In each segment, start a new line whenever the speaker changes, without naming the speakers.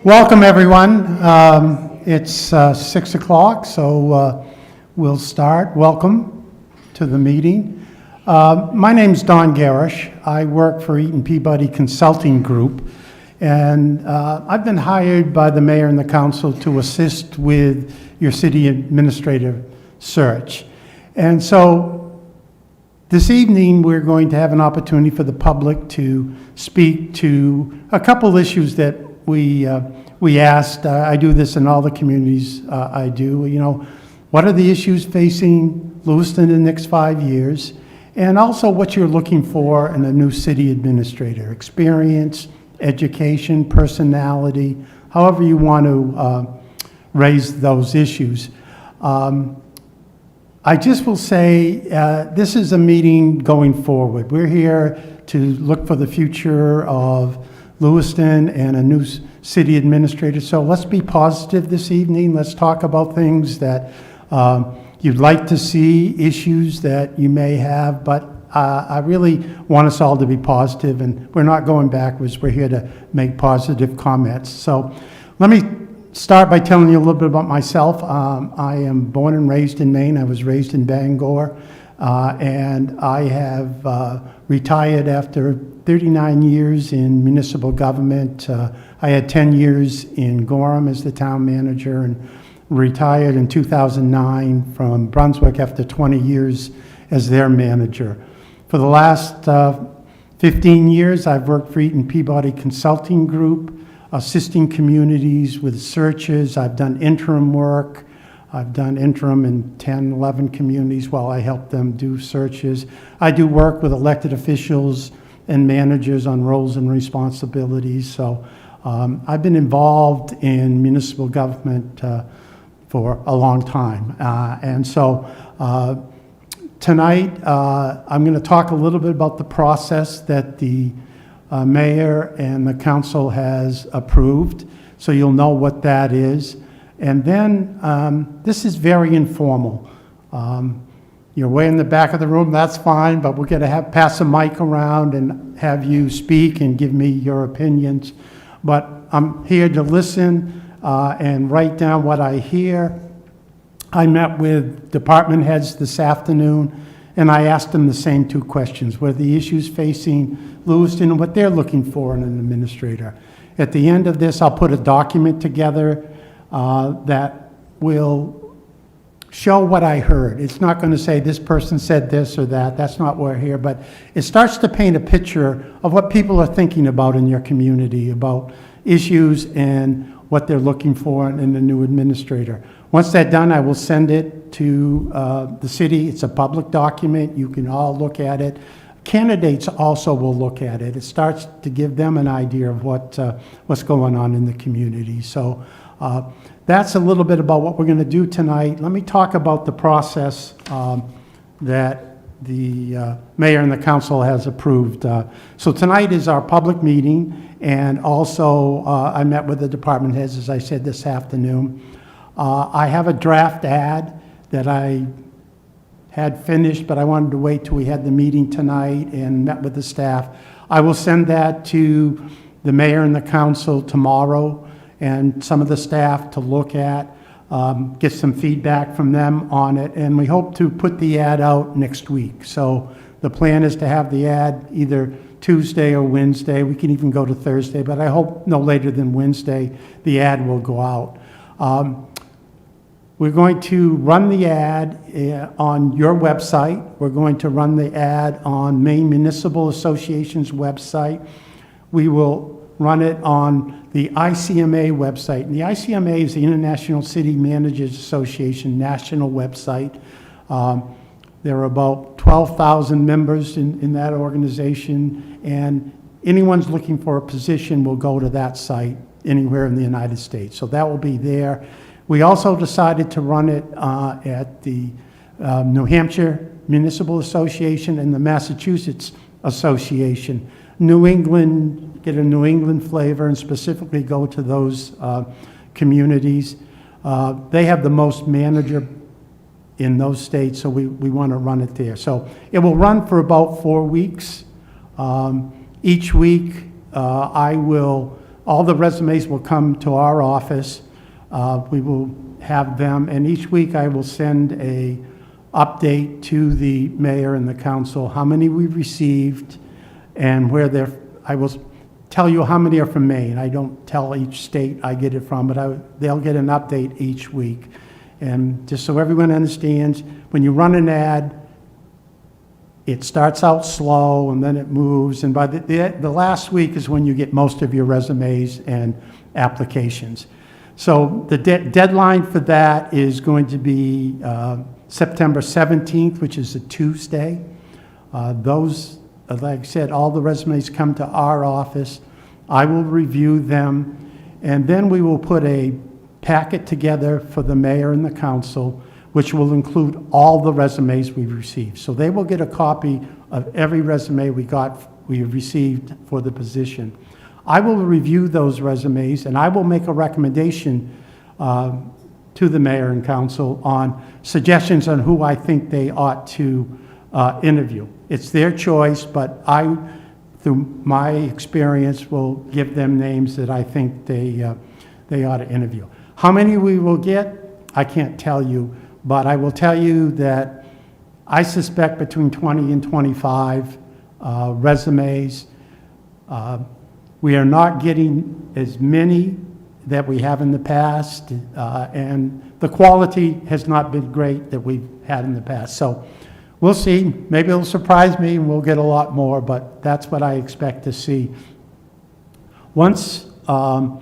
Welcome, everyone. It's 6 o'clock, so we'll start. Welcome to the meeting. My name's Don Gerrish. I work for Eaton Peabody Consulting Group, and I've been hired by the mayor and the council to assist with your city administrative search. And so this evening, we're going to have an opportunity for the public to speak to a couple issues that we asked. I do this in all the communities I do. You know, what are the issues facing Lewiston in the next 5 years? And also what you're looking for in a new city administrator: experience, education, personality, however you want to raise those issues. I just will say this is a meeting going forward. We're here to look for the future of Lewiston and a new city administrator. So let's be positive this evening. Let's talk about things that you'd like to see, issues that you may have, but I really want us all to be positive, and we're not going backwards. We're here to make positive comments. So let me start by telling you a little bit about myself. I am born and raised in Maine. I was raised in Bangor, and I have retired after 39 years in municipal government. I had 10 years in Gorham as the town manager and retired in 2009 from Brunswick after 20 years as their manager. For the last 15 years, I've worked for Eaton Peabody Consulting Group, assisting communities with searches. I've done interim work. I've done interim in 10, 11 communities while I help them do searches. I do work with elected officials and managers on roles and responsibilities. So I've been involved in municipal government for a long time. And so tonight I'm going to talk a little bit about the process that the mayor and the council has approved, so you'll know what that is. And then this is very informal. You're way in the back of the room, that's fine, but we're going to pass a mic around and have you speak and give me your opinions. But I'm here to listen and write down what I hear. I met with department heads this afternoon, and I asked them the same two questions: what are the issues facing Lewiston and what they're looking for in an administrator. At the end of this, I'll put a document together that will show what I heard. It's not going to say this person said this or that. That's not why we're here. But it starts to paint a picture of what people are thinking about in your community, about issues and what they're looking for in a new administrator. Once that's done, I will send it to the city. It's a public document. You can all look at it. Candidates also will look at it. It starts to give them an idea of what's going on in the community. So that's a little bit about what we're going to do tonight. Let me talk about the process that the mayor and the council has approved. So tonight is our public meeting, and also I met with the department heads, as I said, this afternoon. I have a draft ad that I had finished, but I wanted to wait till we had the meeting tonight and met with the staff. I will send that to the mayor and the council tomorrow, and some of the staff to look at, get some feedback from them on it, and we hope to put the ad out next week. So the plan is to have the ad either Tuesday or Wednesday. We can even go to Thursday, but I hope no later than Wednesday the ad will go out. We're going to run the ad on your website. We're going to run the ad on Maine Municipal Association's website. We will run it on the ICMA website. And the ICMA is the International City Managers Association national website. There are about 12,000 members in that organization, and anyone's looking for a position will go to that site anywhere in the United States. So that will be there. We also decided to run it at the New Hampshire Municipal Association and the Massachusetts Association. New England, get a New England flavor and specifically go to those communities. They have the most manager in those states, so we want to run it there. So it will run for about 4 weeks. Each week I will all the resumes will come to our office. We will have them, and each week I will send a update to the mayor and the council, how many we've received and where they're, I will tell you how many are from Maine. I don't tell each state I get it from, but they'll get an update each week. And just so everyone understands, when you run an ad, it starts out slow and then it moves, and by the last week is when you get most of your resumes and applications. So the deadline for that is going to be September 17th, which is a Tuesday. Those, like I said, all the resumes come to our office. I will review them, and then we will put a packet together for the mayor and the council, which will include all the resumes we've received. So they will get a copy of every resume we received for the position. I will review those resumes, and I will make a recommendation to the mayor and council on suggestions on who I think they ought to interview. It's their choice, but I, through my experience, will give them names that I think they ought to interview. How many we will get, I can't tell you, but I will tell you that I suspect between 20 and 25 resumes. We are not getting as many that we have in the past, and the quality has not been great that we've had in the past. So we'll see. Maybe it'll surprise me and we'll get a lot more, but that's what I expect to see. Once the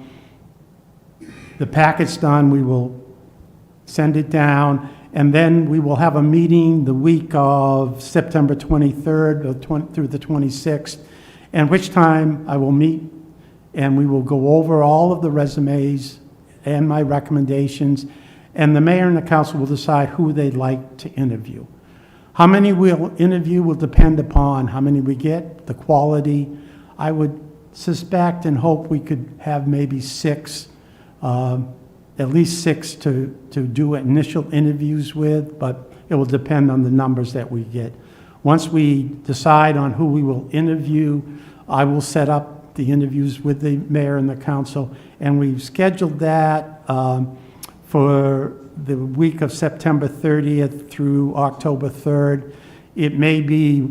packet's done, we will send it down, and then we will have a meeting the week of September 23rd through the 26th, and which time I will meet and we will go over all of the resumes and my recommendations, and the mayor and the council will decide who they'd like to interview. How many we'll interview will depend upon how many we get, the quality. I would suspect and hope we could have maybe six, at least six to do initial interviews with, but it will depend on the numbers that we get. Once we decide on who we will interview, I will set up the interviews with the mayor and the council, and we've scheduled that for the week of September 30th through October 3rd. It may be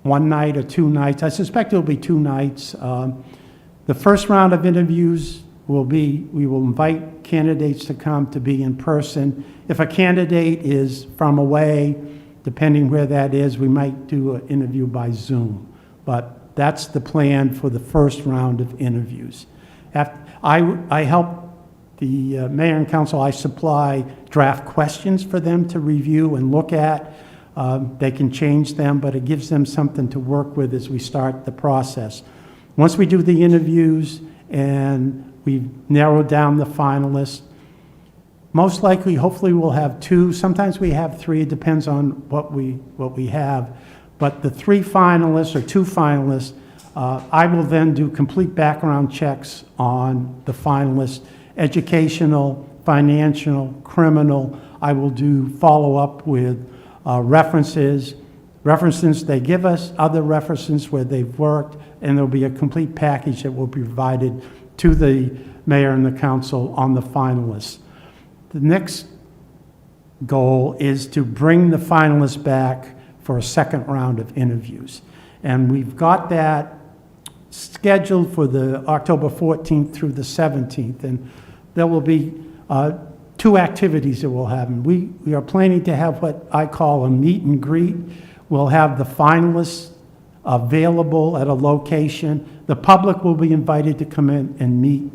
one night or 2 nights. I suspect it'll be 2 nights. The first round of interviews will be, we will invite candidates to come to be in person. If a candidate is from away, depending where that is, we might do an interview by Zoom. But that's the plan for the first round of interviews. I help the mayor and council. I supply draft questions for them to review and look at. They can change them, but it gives them something to work with as we start the process. Once we do the interviews and we've narrowed down the finalists, most likely, hopefully, we'll have 2. Sometimes we have 3. It depends on what we have. But the 3 finalists or 2 finalists, I will then do complete background checks on the finalists, educational, financial, criminal. I will do follow-up with references they give us, other references where they've worked, and there'll be a complete package that will be provided to the mayor and the council on the finalists. The next goal is to bring the finalists back for a second round of interviews. And we've got that scheduled for the October 14th through the 17th. And there will be 2 activities that we'll have. And we are planning to have what I call a meet and greet. We'll have the finalists available at a location. The public will be invited to come in and meet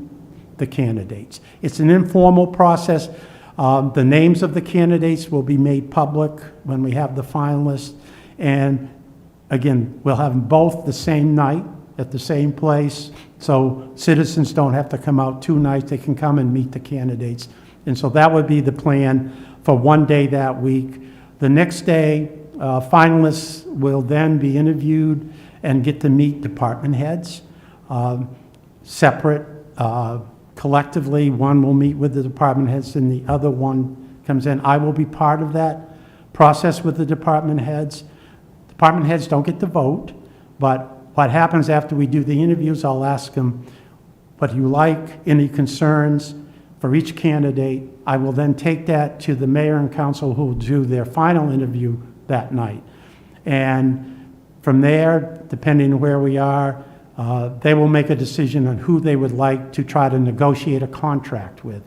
the candidates. It's an informal process. The names of the candidates will be made public when we have the finalists. And again, we'll have them both the same night at the same place. So citizens don't have to come out 2 nights. They can come and meet the candidates. And so that would be the plan for one day that week. The next day, finalists will then be interviewed and get to meet department heads separate. Collectively, one will meet with the department heads and the other one comes in. I will be part of that process with the department heads. Department heads don't get to vote, but what happens after we do the interviews, I'll ask them, But you like any concerns for each candidate, I will then take that to the mayor and council who will do their final interview that night. And from there, depending on where we are, they will make a decision on who they would like to try to negotiate a contract with.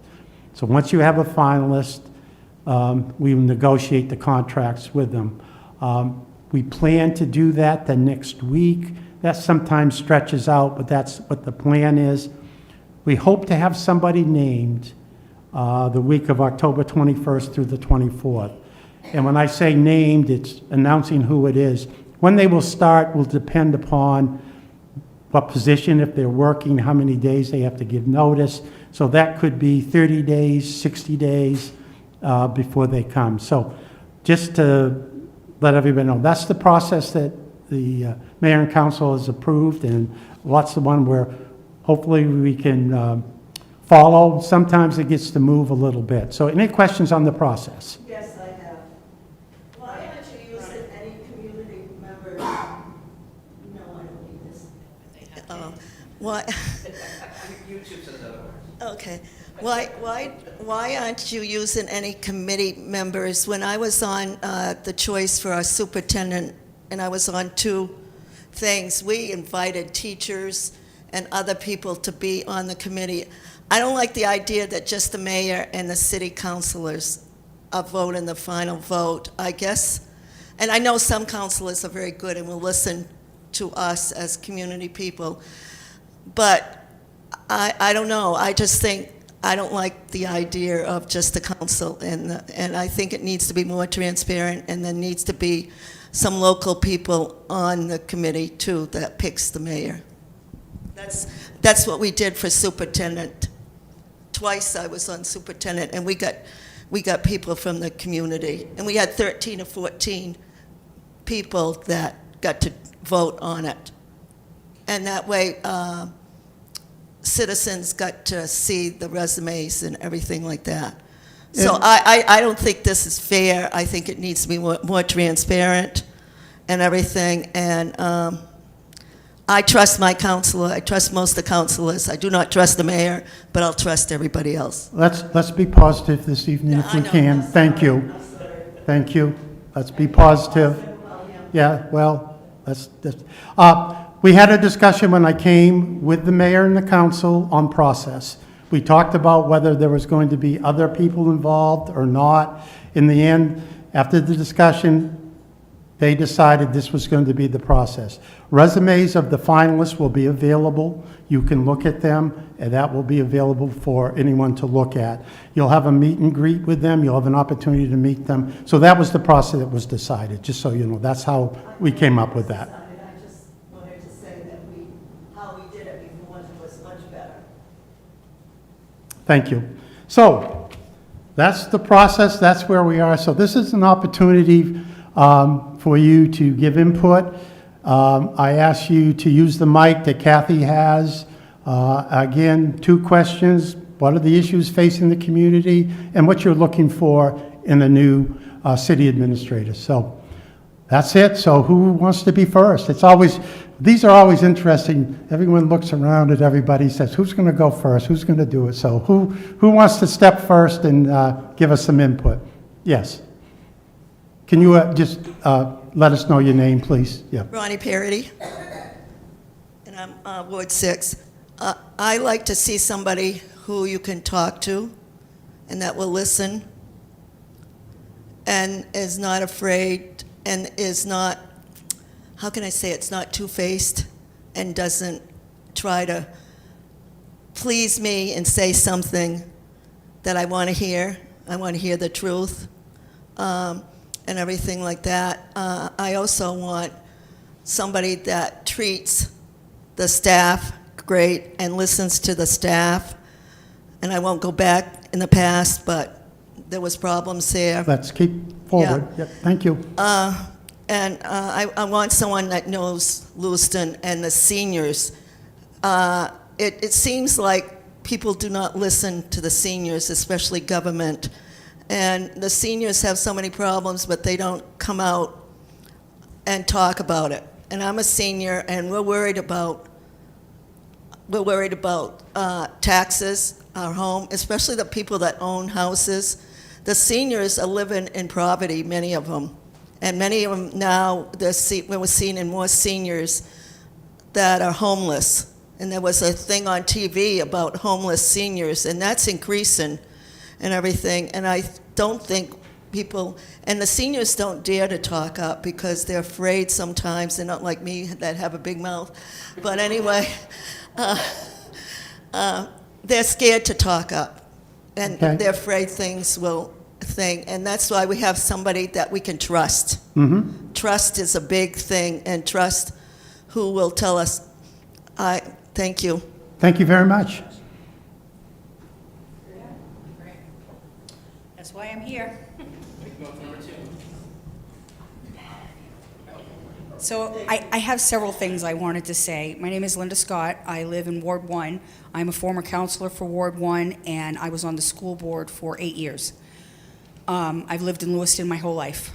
So once you have a finalist, we will negotiate the contracts with them. We plan to do that the next week. That sometimes stretches out, but that's what the plan is. We hope to have somebody named the week of October 21st through the 24th. And when I say named, it's announcing who it is. When they will start will depend upon what position, if they're working, how many days they have to give notice. So that could be 30 days, 60 days before they come. So just to let everybody know, that's the process that the mayor and council has approved, and that's the one where hopefully we can follow. Sometimes it gets to move a little bit. So any questions on the process?
Yes, I have. Why aren't you using any community members? No, I don't need this.
Why?
YouTube says otherwise.
Okay. Why aren't you using any committee members? When I was on the choice for our superintendent, and I was on two things, we invited teachers and other people to be on the committee. I don't like the idea that just the mayor and the city councilors are voting the final vote, I guess. And I know some councilors are very good and will listen to us as community people. But I don't know. I just think I don't like the idea of just the council. And I think it needs to be more transparent, and there needs to be some local people on the committee, too, that picks the mayor. That's what we did for superintendent. Twice I was on superintendent, and we got people from the community, and we had 13 or 14 people that got to vote on it, and that way citizens got to see the resumes and everything like that. So I don't think this is fair. I think it needs to be more transparent and everything, and I trust my counselor. I trust most of the counselors. I do not trust the mayor, but I'll trust everybody else.
Let's be positive this evening if we can. Thank you. Thank you. Let's be positive. Yeah, well, we had a discussion when I came with the mayor and the council on process. We talked about whether there was going to be other people involved or not. In the end, after the discussion, they decided this was going to be the process. Resumes of the finalists will be available. You can look at them, and that will be available for anyone to look at. You'll have a meet and greet with them. You'll have an opportunity to meet them. So that was the process that was decided, just so you know. That's how we came up with that.
I just wanted to say that how we did it before was much better.
Thank you. So that's the process. That's where we are. So this is an opportunity for you to give input. I ask you to use the mic that Kathy has. Again, 2 questions. What are the issues facing the community, and what you're looking for in a new city administrator? So that's it. So who wants to be first? These are always interesting. Everyone looks around at everybody, says, who's going to go first? Who's going to do it? So who wants to step first and give us some input? Yes. Can you just let us know your name, please? Yeah.
Ronnie Parody, and I'm Ward 6. I like to see somebody who you can talk to and that will listen and is not afraid and is not, how can I say, it's not two-faced and doesn't try to please me and say something that I want to hear. I want to hear the truth. And everything like that. I also want somebody that treats the staff great and listens to the staff. And I won't go back in the past, but there was problems there.
Let's keep forward.
Yeah.
Yep. Thank you.
And I want someone that knows Lewiston and the seniors. It seems like people do not listen to the seniors, especially government. And the seniors have so many problems, but they don't come out and talk about it. And I'm a senior, and we're worried about we're worried about taxes, our home, especially the people that own houses. The seniors are living in poverty, many of them. And many of them now, we're seeing more seniors that are homeless. And there was a thing on TV about homeless seniors, and that's increasing and everything. And I don't think people, and the seniors don't dare to talk up because they're afraid sometimes. They're not like me that have a big mouth. But anyway, they're scared to talk up. And
Okay.
they're afraid things will thing. And that's why we have somebody that we can trust.
Mm-hmm.
Trust is a big thing, and trust who will tell us. Thank you.
Thank you very much.
That's why I'm here. So I have several things I wanted to say. My name is Linda Scott. I live in Ward 1. I'm a former counselor for Ward 1, and I was on the school board for 8 years. I've lived in Lewiston my whole life.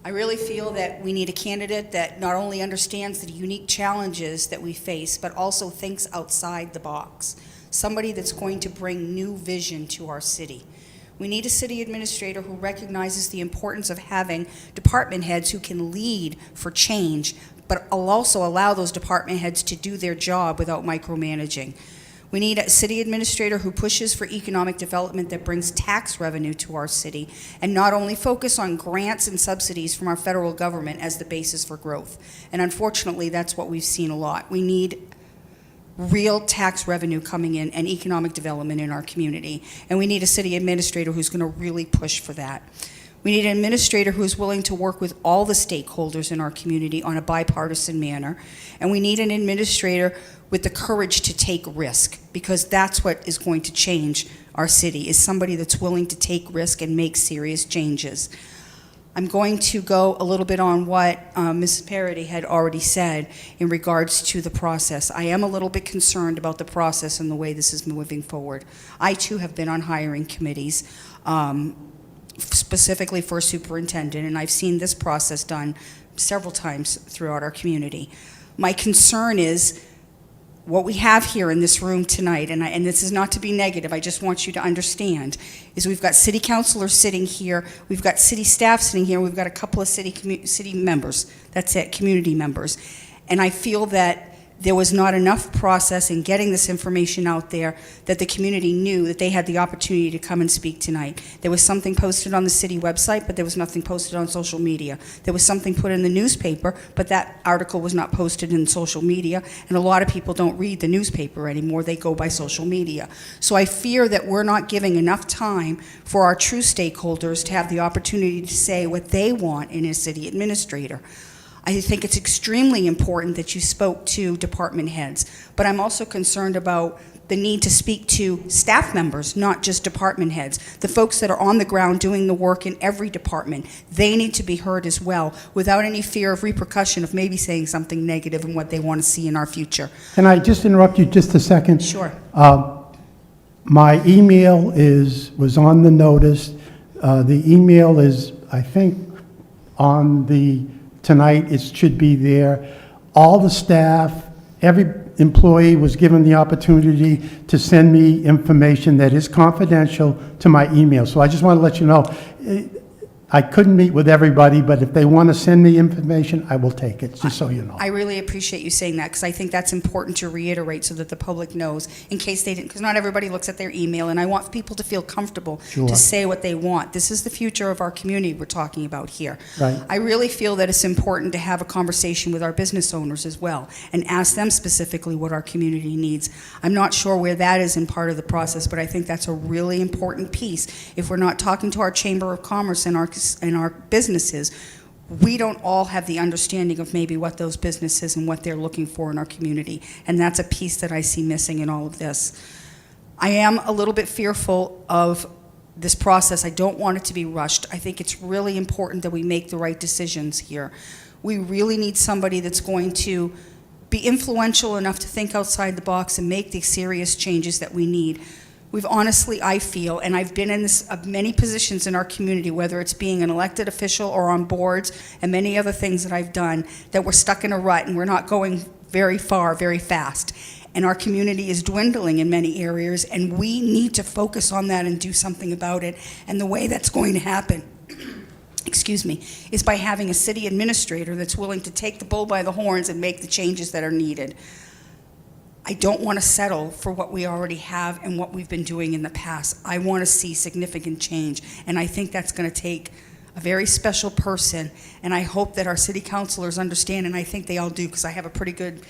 I really feel that we need a candidate that not only understands the unique challenges that we face, but also thinks outside the box. Somebody that's going to bring new vision to our city. We need a city administrator who recognizes the importance of having department heads who can lead for change, but will also allow those department heads to do their job without micromanaging. We need a city administrator who pushes for economic development that brings tax revenue to our city, and not only focus on grants and subsidies from our federal government as the basis for growth. And unfortunately, that's what we've seen a lot. We need real tax revenue coming in and economic development in our community. And we need a city administrator who's going to really push for that. We need an administrator who's willing to work with all the stakeholders in our community on a bipartisan manner. And we need an administrator with the courage to take risk, because that's what is going to change our city, is somebody that's willing to take risk and make serious changes. I'm going to go a little bit on what Mrs. Parody had already said in regards to the process. I am a little bit concerned about the process and the way this is moving forward. I too have been on hiring committees, specifically for a superintendent, and I've seen this process done several times throughout our community. My concern is what we have here in this room tonight, and this is not to be negative, I just want you to understand, is we've got city councilors sitting here, we've got city staff sitting here, we've got a couple of city members, that's it, community members. And I feel that there was not enough process in getting this information out there that the community knew that they had the opportunity to come and speak tonight. There was something posted on the city website, but there was nothing posted on social media. There was something put in the newspaper, but that article was not posted in social media, and a lot of people don't read the newspaper anymore, they go by social media. So I fear that we're not giving enough time for our true stakeholders to have the opportunity to say what they want in a city administrator. I think it's extremely important that you spoke to department heads, but I'm also concerned about the need to speak to staff members, not just department heads. The folks that are on the ground doing the work in every department, they need to be heard as well, without any fear of repercussion of maybe saying something negative and what they want to see in our future.
Can I just interrupt you just a second?
Sure.
My email was on the notice. The email is, I think, on tonight. It should be there. All the staff, every employee was given the opportunity to send me information that is confidential to my email. So I just want to let you know, I couldn't meet with everybody, but if they want to send me information, I will take it, just so you know.
I really appreciate you saying that, because I think that's important to reiterate so that the public knows, in case they didn't, because not everybody looks at their email, and I want people to feel comfortable
Sure.
to say what they want. This is the future of our community we're talking about here.
Right.
I really feel that it's important to have a conversation with our business owners as well, and ask them specifically what our community needs. I'm not sure where that is in part of the process, but I think that's a really important piece. If we're not talking to our Chamber of Commerce and our businesses, we don't all have the understanding of maybe what those businesses and what they're looking for in our community. And that's a piece that I see missing in all of this. I am a little bit fearful of this process. I don't want it to be rushed. I think it's really important that we make the right decisions here. We really need somebody that's going to be influential enough to think outside the box and make the serious changes that we need. We've honestly, I feel, and I've been in many positions in our community, whether it's being an elected official or on boards and many other things that I've done, that we're stuck in a rut and we're not going very far, very fast. And our community is dwindling in many areas, and we need to focus on that and do something about it. And the way that's going to happen, excuse me, is by having a city administrator that's willing to take the bull by the horns and make the changes that are needed. I don't want to settle for what we already have and what we've been doing in the past. I want to see significant change, and I think that's going to take a very special person, and I hope that our city councilors understand, and I think they all do, because I have a pretty good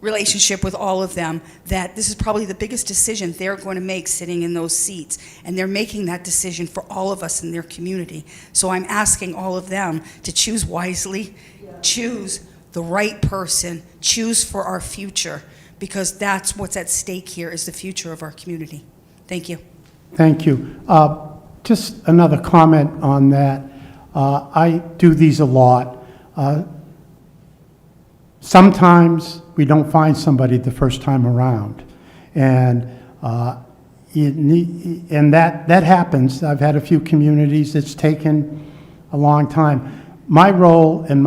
relationship with all of them, that this is probably the biggest decision they're going to make sitting in those seats, and they're making that decision for all of us in their community. So I'm asking all of them to choose wisely, choose the right person, choose for our future, because that's what's at stake here, is the future of our community. Thank you.
Thank you. Just another comment on that. I do these a lot. Sometimes we don't find somebody the first time around, and that happens. I've had a few communities it's taken a long time. My role and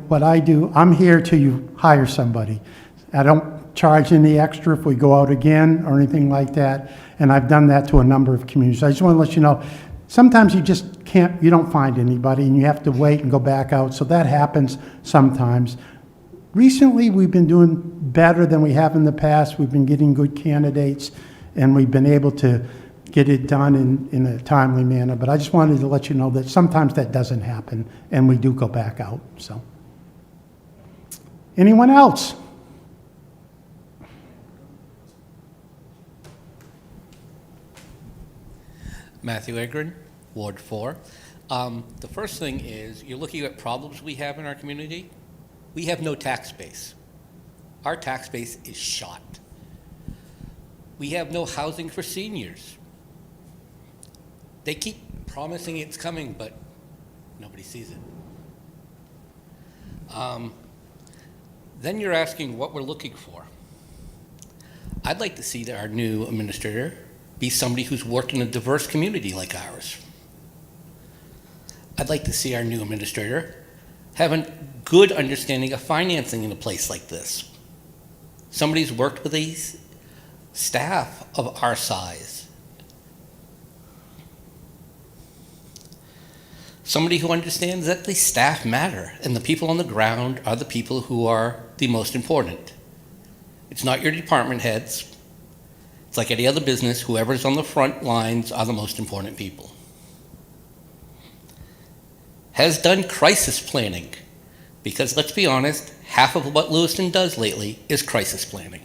what I do, I'm here till you hire somebody. I don't charge any extra if we go out again or anything like that, and I've done that to a number of communities. I just want to let you know, sometimes you just can't, you don't find anybody, and you have to wait and go back out, so that happens sometimes. Recently, we've been doing better than we have in the past. We've been getting good candidates, and we've been able to get it done in a timely manner. But I just wanted to let you know that sometimes that doesn't happen, and we do go back out. So, anyone else?
Matthew Egrin, Ward 4. The first thing is, you're looking at problems we have in our community. We have no tax base. Our tax base is shot. We have no housing for seniors. They keep promising it's coming, but nobody sees it. Then you're asking what we're looking for. I'd like to see that our new administrator be somebody who's worked in a diverse community like ours. I'd like to see our new administrator have a good understanding of financing in a place like this. Somebody who's worked with these staff of our size. Somebody who understands that the staff matter and the people on the ground are the people who are the most important. It's not your department heads. It's like any other business, whoever's on the front lines are the most important people. Has done crisis planning, because let's be honest, half of what Lewiston does lately is crisis planning.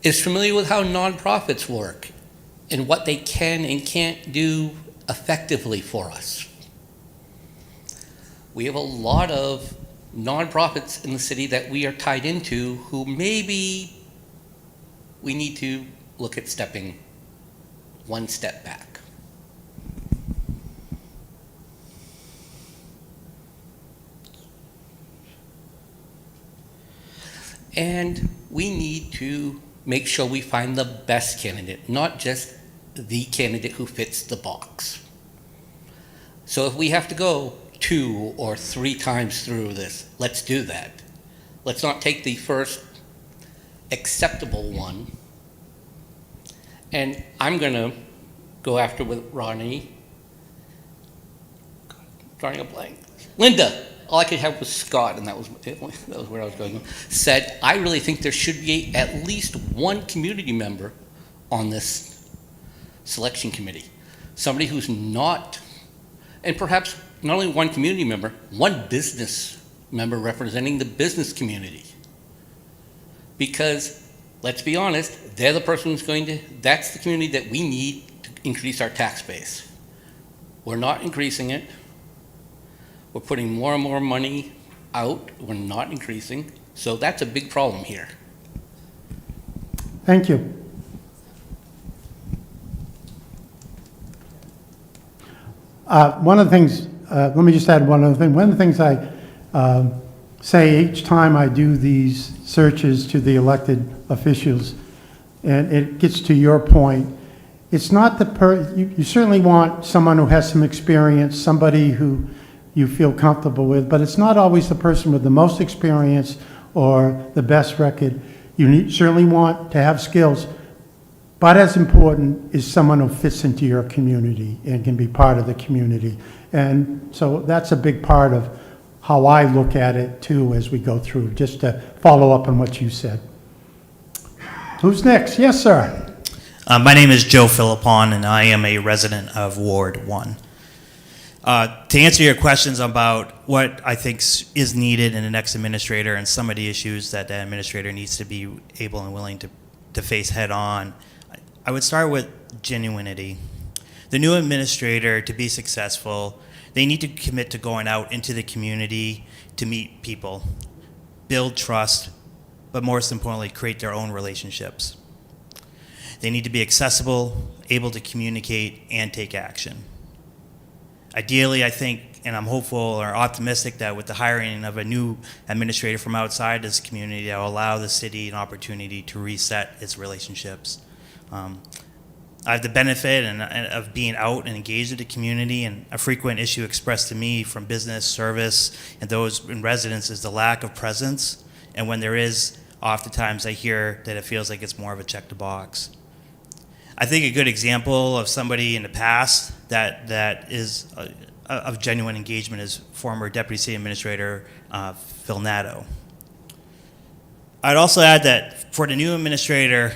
Is familiar with how nonprofits work and what they can and can't do effectively for us. We have a lot of nonprofits in the city that we are tied into who maybe we need to look at stepping one step back. And we need to make sure we find the best candidate, not just the candidate who fits the box. So if we have to go 2 or 3 times through this, let's do that. Let's not take the first acceptable one. And I'm going to go after with Ronnie. Drawing a blank. Linda. All I could have was Scott, and that was where I was going. Said, I really think there should be at least one community member on this selection committee. Somebody who's not, and perhaps not only one community member, one business member representing the business community. Because, let's be honest, they're the person who's that's the community that we need to increase our tax base. We're not increasing it. We're putting more and more money out. We're not increasing. So that's a big problem here.
Thank you. One of the things, let me just add one other thing. One of the things I say each time I do these searches to the elected officials, and it gets to your point, it's not you certainly want someone who has some experience, somebody who you feel comfortable with, but it's not always the person with the most experience or the best record. Certainly want to have skills, but as important is someone who fits into your community and can be part of the community. And so that's a big part of how I look at it too as we go through, just to follow up on what you said. Who's next? Yes, sir.
My name is Joe Philippon, and I am a resident of Ward 1. To answer your questions about what I think is needed in the next administrator and some of the issues that the administrator needs to be able and willing to face head on, I would start with genuinity. The new administrator, to be successful, they need to commit to going out into the community to meet people, build trust, but most importantly, create their own relationships. They need to be accessible, able to communicate, and take action. Ideally, I think, and I'm hopeful or optimistic that with the hiring of a new administrator from outside this community, that will allow the city an opportunity to reset its relationships. I have the benefit of being out and engaged with the community, and a frequent issue expressed to me from business, service, and those in residence is the lack of presence. And when there is, oftentimes I hear that it feels like it's more of a check the box. I think a good example of somebody in the past that is of genuine engagement is former Deputy City Administrator Phil Nadeau. I'd also add that for the new administrator,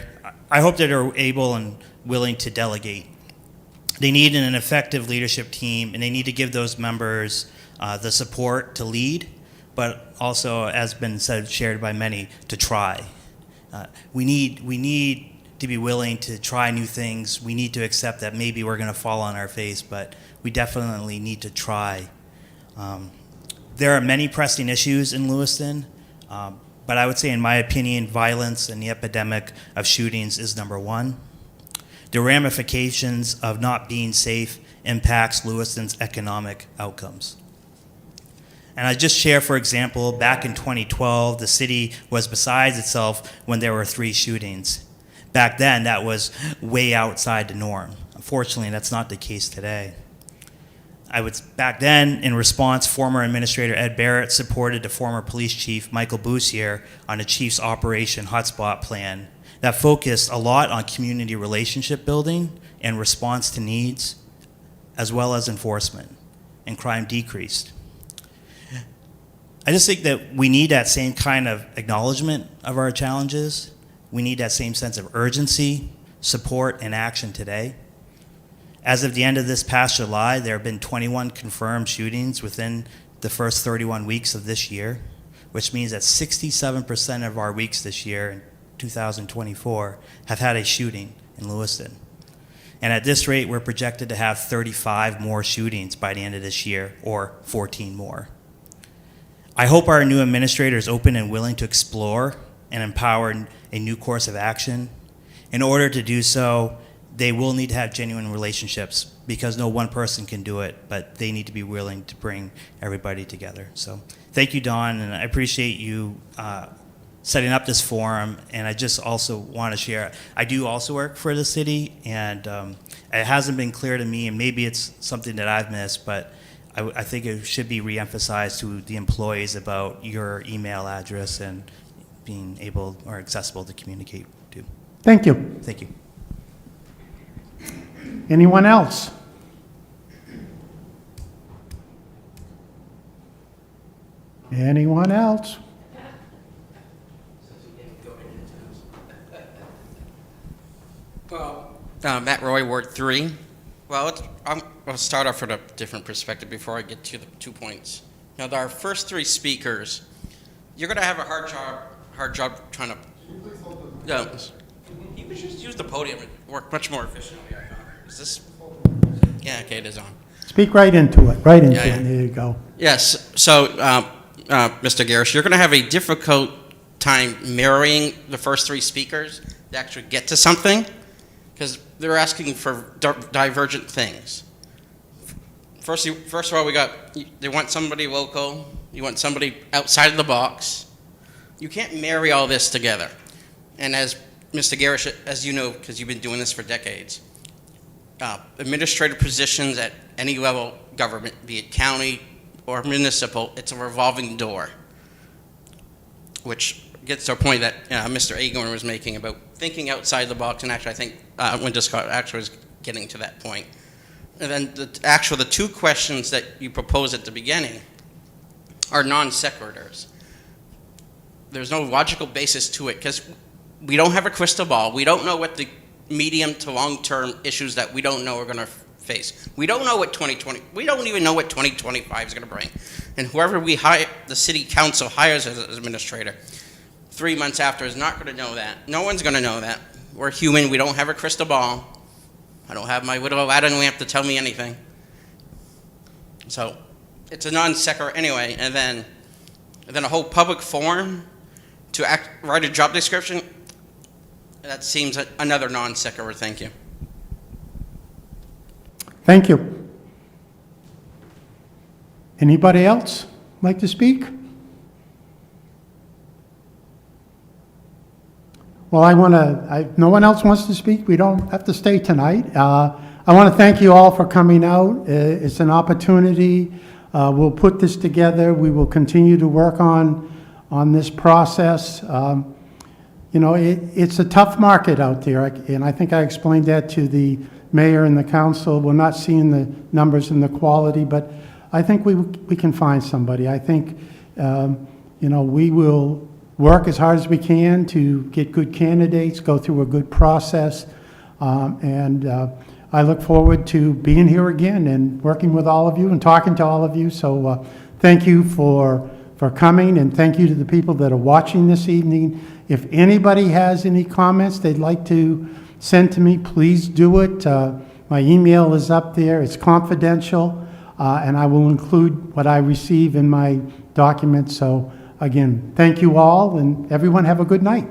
I hope that they're able and willing to delegate. They need an effective leadership team, and they need to give those members the support to lead, but also, as been said, shared by many, to try. We need to be willing to try new things. We need to accept that maybe we're going to fall on our face, but we definitely need to try. There are many pressing issues in Lewiston, but I would say, in my opinion, violence and the epidemic of shootings is number one. The ramifications of not being safe impacts Lewiston's economic outcomes. And I just share, for example, back in 2012, the city was beside itself when there were 3 shootings. Back then, that was way outside the norm. Unfortunately, that's not the case today. Back then, in response, former Administrator Ed Barrett supported the former police chief, Michael Boussier, on the chief's Operation Hotspot plan that focused a lot on community relationship building and response to needs, as well as enforcement, and crime decreased. I just think that we need that same kind of acknowledgement of our challenges. We need that same sense of urgency, support, and action today. As of the end of this past July, there have been 21 confirmed shootings within the first 31 weeks of this year, which means that 67% of our weeks this year in 2024 have had a shooting in Lewiston. And at this rate, we're projected to have 35 more shootings by the end of this year, or 14 more. I hope our new administrator is open and willing to explore and empower a new course of action. In order to do so, they will need to have genuine relationships, because no one person can do it, but they need to be willing to bring everybody together. So thank you, Don, and I appreciate you setting up this forum. And I just also want to share, I do also work for the city, and it hasn't been clear to me, and maybe it's something that I've missed, but I think it should be reemphasized to the employees about your email address and being able or accessible to communicate to.
Thank you.
Thank you.
Anyone else? Anyone else?
Well, Matt Roy, Ward 3. Well, I'll start off with a different perspective before I get to the 2 points. Now, our first 3 speakers, you're going to have a hard job trying to. You could just use the podium and work much more efficiently. I found. Is this? Yeah, okay, it is on.
Speak right into it, right into
Yeah.
it. There you go.
Yes. So, Mr. Gerrish, you're going to have a difficult time mirroring the first 3 speakers to actually get to something, because they're asking for divergent things. First of all, they want somebody local. You want somebody outside of the box. You can't marry all this together. And as Mr. Gerrish, as you know, because you've been doing this for decades, administrative positions at any level of government, be it county or municipal, it's a revolving door, which gets to a point that Mr. Agorn was making about thinking outside the box, and actually I think Linda Scott actually was getting to that point. And then the two questions that you proposed at the beginning are non sequiturs. There's no logical basis to it because we don't have a crystal ball. We don't know what the medium to long-term issues that we don't know are going to face. We don't know what 2020, we don't even know what 2025 is going to bring. And whoever we hire, the city council hires as an administrator, 3 months after is not going to know that. No one's going to know that. We're human. We don't have a crystal ball. I don't have my little Aladdin lamp to tell me anything. So it's a non sequitur anyway. And then a whole public forum to write a job description. That seems another non sequitur. Thank you.
Thank you. Anybody else like to speak? Well, no one else wants to speak. We don't have to stay tonight. I want to thank you all for coming out. It's an opportunity. We'll put this together. We will continue to work on this process. It's a tough market out there, and I think I explained that to the mayor and the council. We're not seeing the numbers and the quality, but I think we can find somebody. I think, we will work as hard as we can to get good candidates, go through a good process, and I look forward to being here again and working with all of you and talking to all of you. So thank you for coming, and thank you to the people that are watching this evening. If anybody has any comments they'd like to send to me, please do it. My email is up there. It's confidential, and I will include what I receive in my documents. So again, thank you all, and everyone have a good night.